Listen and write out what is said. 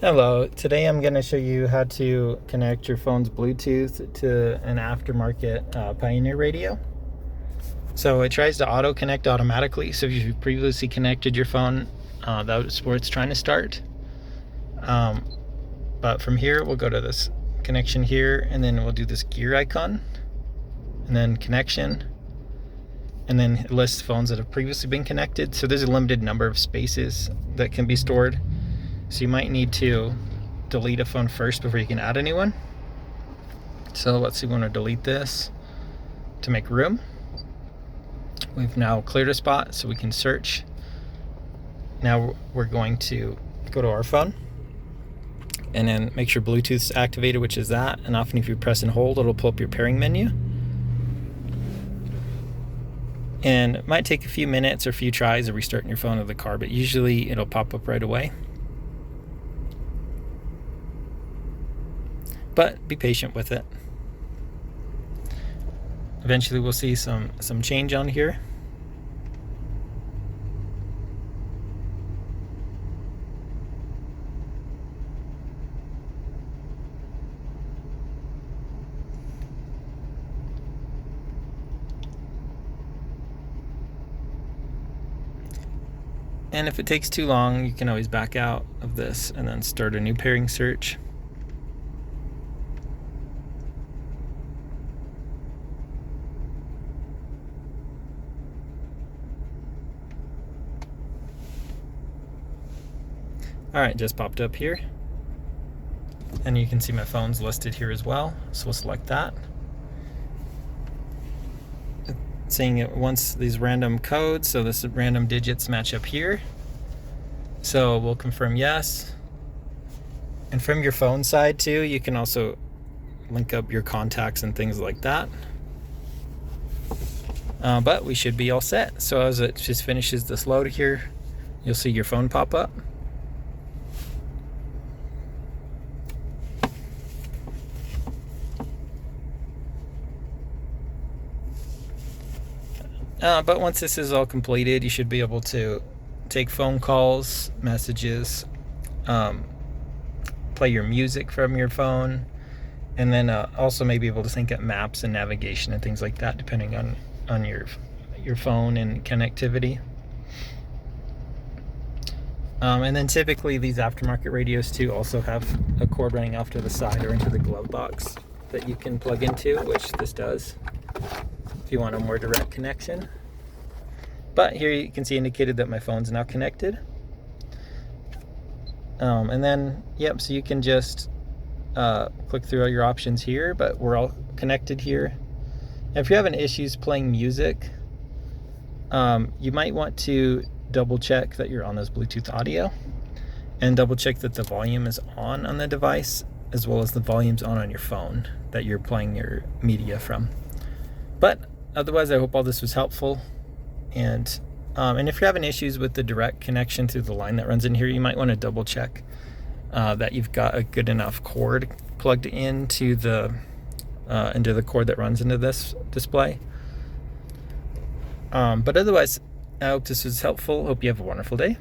Hello, today I'm going to show you how to connect your phone's Bluetooth to an aftermarket Pioneer radio. So it tries to auto connect automatically, so if you've previously connected your phone, that's where it's trying to start. But from here we'll go to this connection here, and then we'll do this gear icon, and then connection, and then it lists phones that have previously been connected. So there's a limited number of spaces that can be stored. So you might need to delete a phone first before you can add a new one. So let's see, we want to delete this to make room. We've now cleared a spot so we can search. Now we're going to go to our phone and then make sure Bluetooth's activated, which is that. And often if you press and hold, it'll pull up your pairing menu. And it might take a few minutes or a few tries of restarting your phone or the car, but usually it'll pop up right away. But be patient with it. Eventually we'll see some change on here. And if it takes too long, you can always back out of this and then start a new pairing search. Alright, just popped up here. And you can see my phone's listed here as well. So we'll select that. It's saying it wants these random codes, so this random digits match up here. So we'll confirm yes. And from your phone side too, you can also link up your contacts and things like that. But we should be all set. So as it just finishes this load here, you'll see your phone pop up. But once this is all completed, you should be able to take phone calls, messages, play your music from your phone, and then also maybe able to sync up maps and navigation and things like that, depending on your phone and connectivity. And then typically these aftermarket radios too also have a cord running off to the side or into the glove box that you can plug into, which this does, if you want a more direct connection. But here you can see indicated that my phone's now connected. And then, yep, so you can just click through all your options here, but we're all connected here. And if you're having issues playing music, you might want to double check that you're on this Bluetooth audio, and double check that the volume is on the device, as well as the volume's on your phone that you're playing your media from. But otherwise, I hope all this was helpful. And if you're having issues with the direct connection through the line that runs in here, you might want to double check that you've got a good enough cord plugged into the cord that runs into this display. But otherwise, I hope this was helpful. Hope you have a wonderful day.